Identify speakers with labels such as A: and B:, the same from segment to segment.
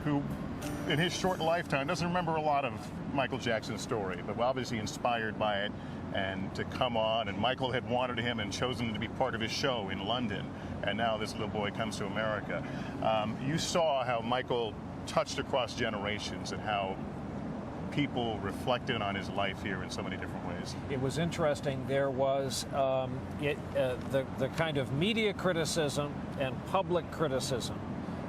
A: who in his short lifetime doesn't remember a lot of Michael Jackson's story, but obviously inspired by it, and to come on, and Michael had wanted him and chosen to be part of his show in London, and now this little boy comes to America. You saw how Michael touched across generations and how people reflected on his life here in so many different ways.
B: It was interesting. There was the kind of media criticism and public criticism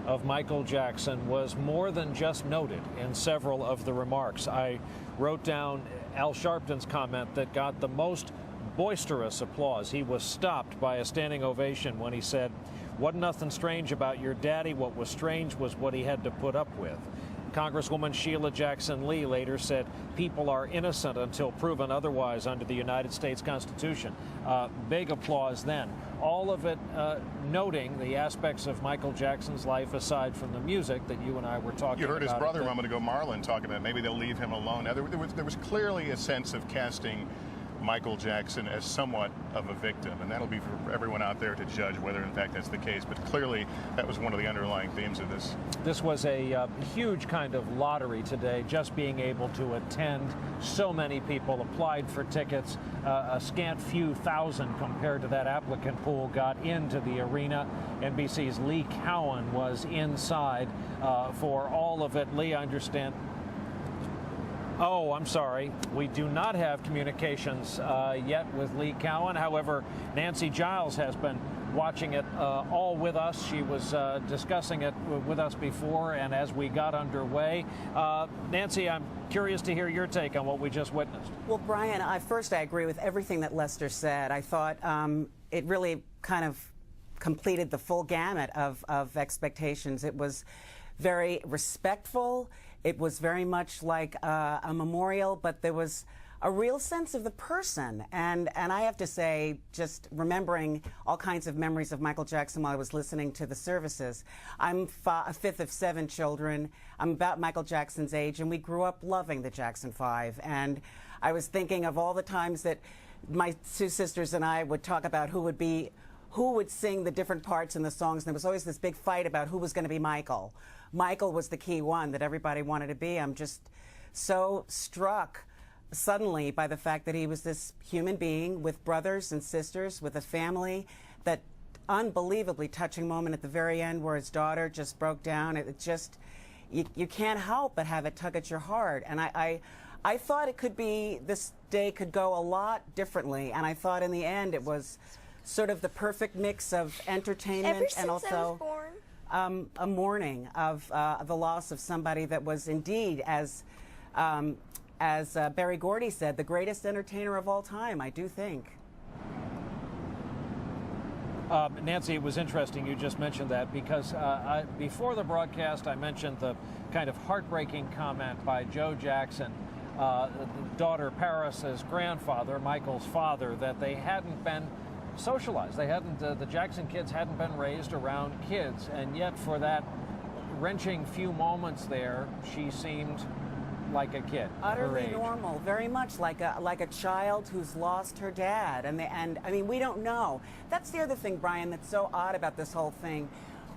B: of Michael Jackson was more than just noted in several of the remarks. I wrote down Al Sharpton's comment that got the most boisterous applause. He was stopped by a standing ovation when he said, "Wasn't nothing strange about your daddy. What was strange was what he had to put up with." Congresswoman Sheila Jackson Lee later said, "People are innocent until proven otherwise under the United States Constitution." Big applause then. All of it noting the aspects of Michael Jackson's life aside from the music that you and I were talking about.
A: You heard his brother a moment ago, Marlon, talking about maybe they'll leave him alone. Now, there was clearly a sense of casting Michael Jackson as somewhat of a victim, and that'll be for everyone out there to judge whether in fact that's the case, but clearly that was one of the underlying themes of this.
B: This was a huge kind of lottery today, just being able to attend. So many people applied for tickets. A scant few thousand compared to that applicant pool got into the arena. NBC's Lee Cowan was inside for all of it. Lee, I understand. Oh, I'm sorry. We do not have communications yet with Lee Cowan. However, Nancy Giles has been watching it all with us. She was discussing it with us before and as we got underway. Nancy, I'm curious to hear your take on what we just witnessed.
C: Well, Brian, I agree with everything that Lester said. I thought it really kind of completed the full gamut of expectations. It was very respectful. It was very much like a memorial, but there was a real sense of the person. And I have to say, just remembering all kinds of memories of Michael Jackson while I was listening to the services. I'm a fifth of 7 children. I'm about Michael Jackson's age, and we grew up loving the Jackson 5. And I was thinking of all the times that my 2 sisters and I would talk about who would sing the different parts in the songs. And there was always this big fight about who was going to be Michael. Michael was the key one that everybody wanted to be. I'm just so struck suddenly by the fact that he was this human being with brothers and sisters, with a family. That unbelievably touching moment at the very end where his daughter just broke down. It just, you can't help but have it tug at your heart. And I thought it could be, this day could go a lot differently. And I thought in the end it was sort of the perfect mix of entertainment and also a mourning of the loss of somebody that was indeed, as Berry Gordy said, the greatest entertainer of all time, I do think.
B: Nancy, it was interesting you just mentioned that because before the broadcast I mentioned the kind of heartbreaking comment by Joe Jackson, daughter Paris's grandfather, Michael's father, that they hadn't been socialized. They hadn't, the Jackson kids hadn't been raised around kids, and yet for that wrenching few moments there, she seemed like a kid.
C: Utterly normal, very much like a child who's lost her dad. And I mean, we don't know. That's the other thing, Brian, that's so odd about this whole thing.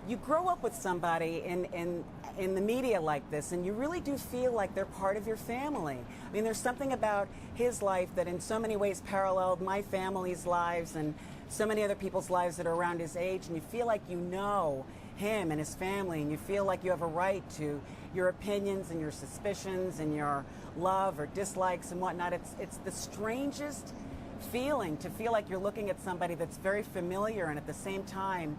C: You grow up with somebody in the media like this, and you really do feel like they're part of your family. I mean, there's something about his life that in so many ways paralleled my family's lives and so many other people's lives that are around his age, and you feel like you know him and his family, and you feel like you have a right to your opinions and your suspicions and your love or dislikes and whatnot. It's the strangest feeling to feel like you're looking at somebody that's very familiar and at the same time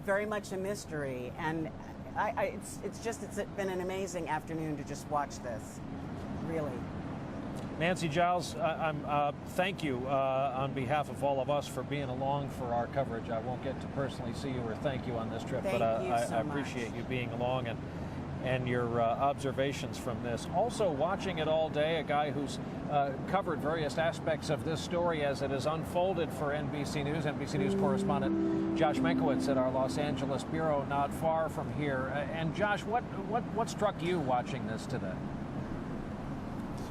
C: very much a mystery. And it's been an amazing afternoon to just watch this, really.
B: Nancy Giles, thank you on behalf of all of us for being along for our coverage. I won't get to personally see you or thank you on this trip, but I appreciate you being along and your observations from this. Also watching it all day, a guy who's covered various aspects of this story as it has unfolded for NBC News. NBC News correspondent Josh Menkowitz at our Los Angeles bureau not far from here. And Josh, what struck you watching this today?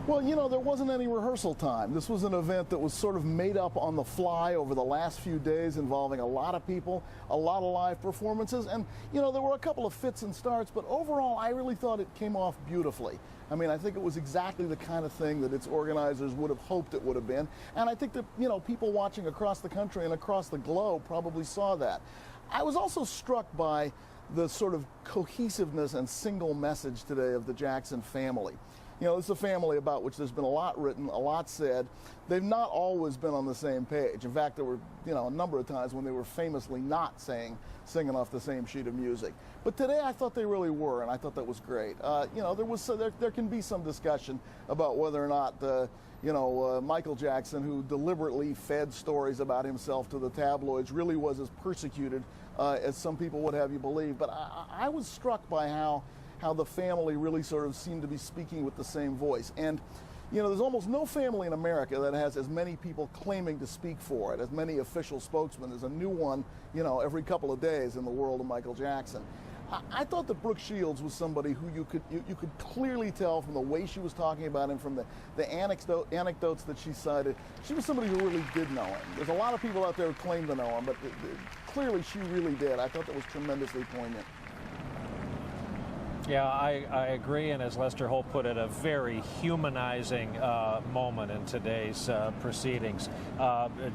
D: Well, you know, there wasn't any rehearsal time. This was an event that was sort of made up on the fly over the last few days, involving a lot of people, a lot of live performances, and, you know, there were a couple of fits and starts, but overall, I really thought it came off beautifully. I mean, I think it was exactly the kind of thing that its organizers would have hoped it would have been, and I think that, you know, people watching across the country and across the globe probably saw that. I was also struck by the sort of cohesiveness and single message today of the Jackson family. You know, it's a family about which there's been a lot written, a lot said. They've not always been on the same page. In fact, there were, you know, a number of times when they were famously not singing off the same sheet of music. But today I thought they really were, and I thought that was great. You know, there can be some discussion about whether or not Michael Jackson, who deliberately fed stories about himself to the tabloids, really was as persecuted as some people would have you believe. But I was struck by how the family really sort of seemed to be speaking with the same voice. And, you know, there's almost no family in America that has as many people claiming to speak for it, as many official spokesmen. There's a new one, you know, every couple of days in the world of Michael Jackson. I thought that Brooke Shields was somebody who you could clearly tell from the way she was talking about him, from the anecdotes that she cited. She was somebody who really did know him. There's a lot of people out there who claim to know him, but clearly she really did. I thought that was tremendously poignant.
B: Yeah, I agree, and as Lester Holt put it, a very humanizing moment in today's proceedings.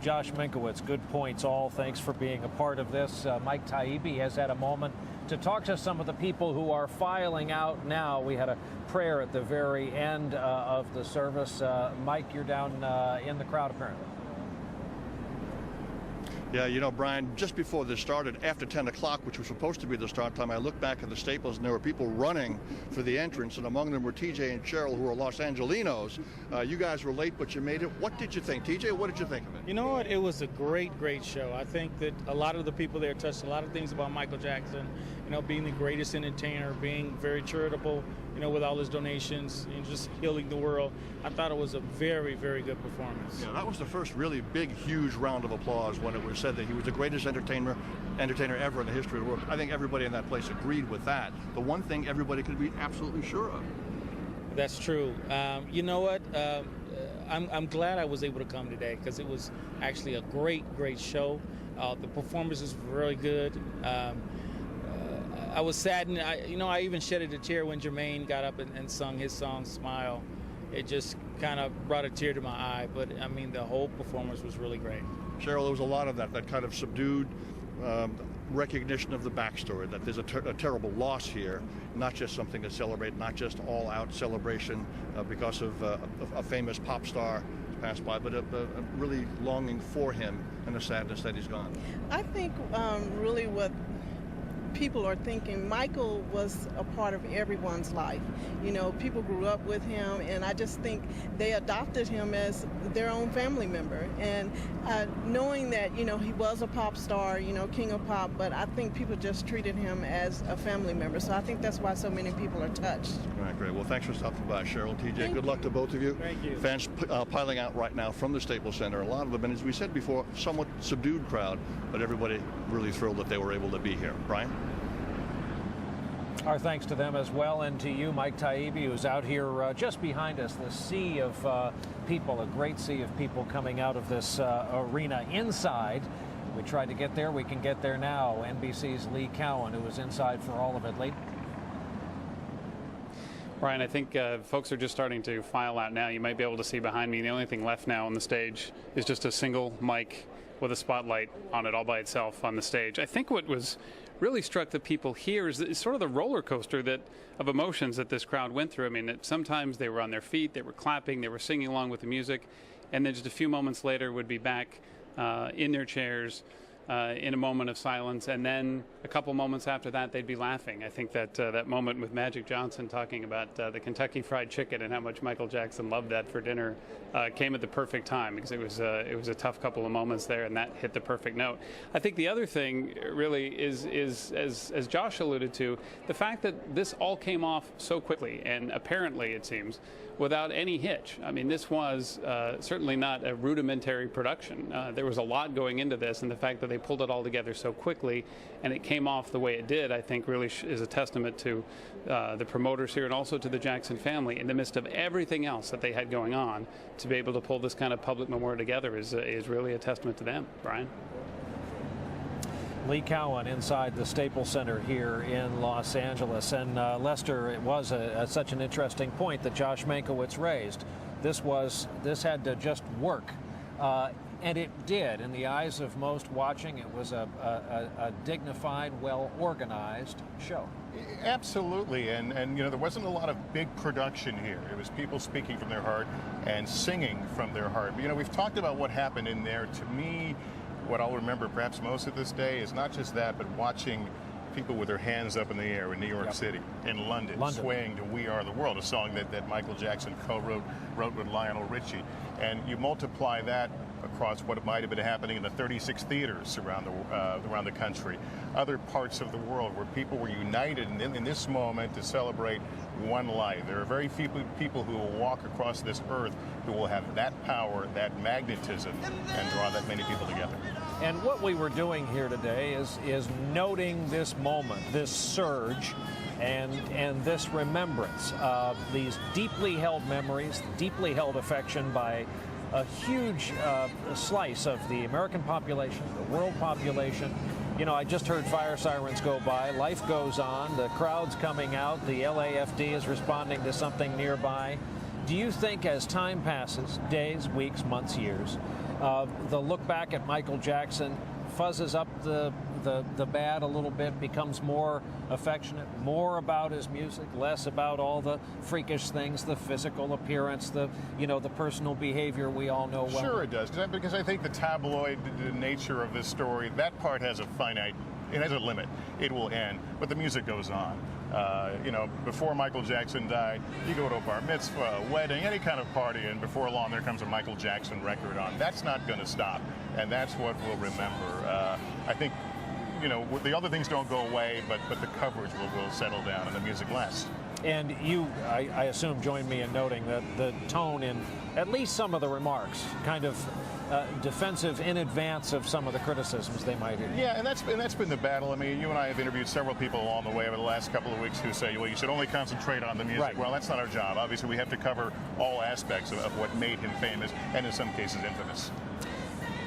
B: Josh Minkowitz, good points all. Thanks for being a part of this. Mike Taibbi has had a moment to talk to some of the people who are filing out now. We had a prayer at the very end of the service. Mike, you're down in the crowd apparently.
E: Yeah, you know, Brian, just before this started, after 10 o'clock, which was supposed to be the start time, I looked back at the Staples and there were people running for the entrance, and among them were TJ and Cheryl, who are Los Angelinos. You guys were late, but you made it. What did you think? TJ, what did you think of it?
F: You know what? It was a great show. I think that a lot of the people there touched a lot of things about Michael Jackson, you know, being the greatest entertainer, being very charitable, you know, with all his donations and just healing the world. I thought it was a very, very good performance.
E: Yeah, that was the first really big, huge round of applause when it was said that he was the greatest entertainer ever in the history of the world. I think everybody in that place agreed with that. The one thing everybody could be absolutely sure of.
F: That's true. You know what? I'm glad I was able to come today because it was actually a great show. The performances were really good. I was saddened. I even shedded a tear when Jermaine got up and sung his song, Smile. It just kind of brought a tear to my eye. But, I mean, the whole performance was really great.
E: Cheryl, there was a lot of that kind of subdued recognition of the backstory, that there's a terrible loss here, not just something to celebrate, not just all-out celebration because of a famous pop star passed by, but a really longing for him and a sadness that he's gone.
G: I think really what people are thinking, Michael was a part of everyone's life. You know, people grew up with him, and I just think they adopted him as their own family member. And knowing that, you know, he was a pop star, you know, king of pop, but I think people just treated him as a family member. So I think that's why so many people are touched.
E: All right, great. Well, thanks for stopping by, Cheryl. TJ, good luck to both of you.
F: Thank you.
E: Fans piling out right now from the Staples Center. A lot of them, and as we said before, somewhat subdued crowd, but everybody really thrilled that they were able to be here. Brian?
B: Our thanks to them as well, and to you, Mike Taibbi, who's out here just behind us. The sea of people, a great sea of people coming out of this arena inside. We tried to get there. We can get there now. NBC's Lee Cowan, who was inside for all of it. Lee?
H: Brian, I think folks are just starting to file out now. You might be able to see behind me. The only thing left now on the stage is just a single mic with a spotlight on it all by itself on the stage. I think what was really struck the people here is sort of the roller coaster of emotions that this crowd went through. I mean, sometimes they were on their feet, they were clapping, they were singing along with the music, and then just a few moments later would be back in their chairs in a moment of silence, and then a couple moments after that they'd be laughing. I think that that moment with Magic Johnson talking about the Kentucky Fried Chicken and how much Michael Jackson loved that for dinner came at the perfect time, because it was a tough couple of moments there, and that hit the perfect note. I think the other thing really is as Josh alluded to, the fact that this all came off so quickly, and apparently it seems without any hitch. I mean, this was certainly not a rudimentary production. There was a lot going into this, and the fact that they pulled it all together so quickly, and it came off the way it did, I think really is a testament to the promoters here and also to the Jackson family in the midst of everything else that they had going on. To be able to pull this kind of public memorial together is really a testament to them. Brian?
B: Lee Cowan inside the Staples Center here in Los Angeles. And Lester, it was such an interesting point that Josh Mankiewicz raised. This had to just work. And it did. In the eyes of most watching, it was a dignified, well-organized show.
A: Absolutely, and you know, there wasn't a lot of big production here. It was people speaking from their heart and singing from their heart. But, you know, we've talked about what happened in there. To me, what I'll remember perhaps most of this day is not just that, but watching people with their hands up in the air in New York City, in London, swaying to We Are the World, a song that Michael Jackson wrote with Lionel Richie. And you multiply that across what might have been happening in the 36 theaters around the country, other parts of the world where people were united in this moment to celebrate one life. There are very few people who will walk across this earth who will have that power, that magnetism, and draw that many people together.
B: And what we were doing here today is noting this moment, this surge, and this remembrance of these deeply held memories, deeply held affection by a huge slice of the American population, the world population. You know, I just heard fire sirens go by. Life goes on. The crowd's coming out. The LAFD is responding to something nearby. Do you think as time passes, days, weeks, months, years, the look back at Michael Jackson fuzzes up the bad a little bit, becomes more affectionate, more about his music, less about all the freakish things, the physical appearance, the personal behavior we all know well?
A: Sure it does, because I think the tabloid nature of this story, that part has a limit. It will end, but the music goes on. Before Michael Jackson died, you go to a bar mitzvah, a wedding, any kind of party, and before long there comes a Michael Jackson record on. That's not going to stop, and that's what we'll remember. I think, the other things don't go away, but the coverage will settle down and the music lasts.
B: And you, I assume, join me in noting that the tone in at least some of the remarks kind of defensive in advance of some of the criticisms they might hear.
A: Yeah, and that's been the battle. I mean, you and I have interviewed several people along the way over the last couple of weeks who say, well, you should only concentrate on the music.
B: Right.
A: Well, that's not our job. Obviously, we have to cover all aspects of what made him famous and in some cases infamous.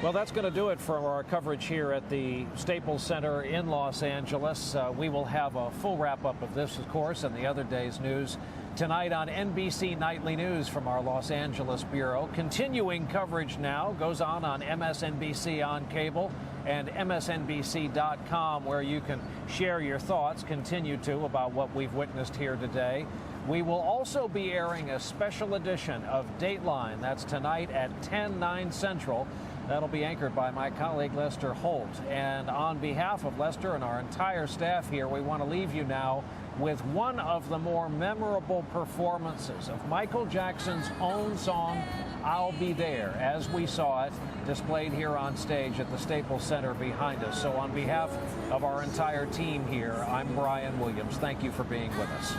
B: Well, that's going to do it for our coverage here at the Staples Center in Los Angeles. We will have a full wrap-up of this, of course, and the other day's news tonight on NBC Nightly News from our Los Angeles bureau. Continuing coverage now goes on MSNBC on cable and MSNBC.com, where you can share your thoughts, continue to, about what we've witnessed here today. We will also be airing a special edition of Dateline. That's tonight at 10/9 Central. That'll be anchored by my colleague Lester Holt. And on behalf of Lester and our entire staff here, we want to leave you now with one of the more memorable performances of Michael Jackson's own song, I'll Be There, as we saw it displayed here on stage at the Staples Center behind us. So on behalf of our entire team here, I'm Brian Williams. Thank you for being with us.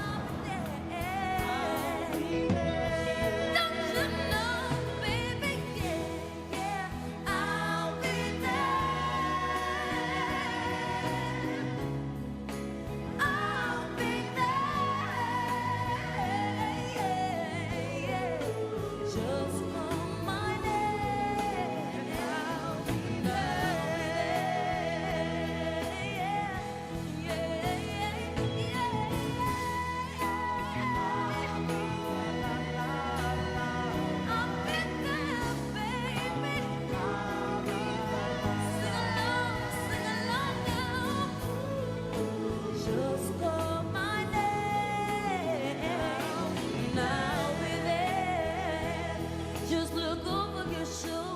I: Just look over your shoulder.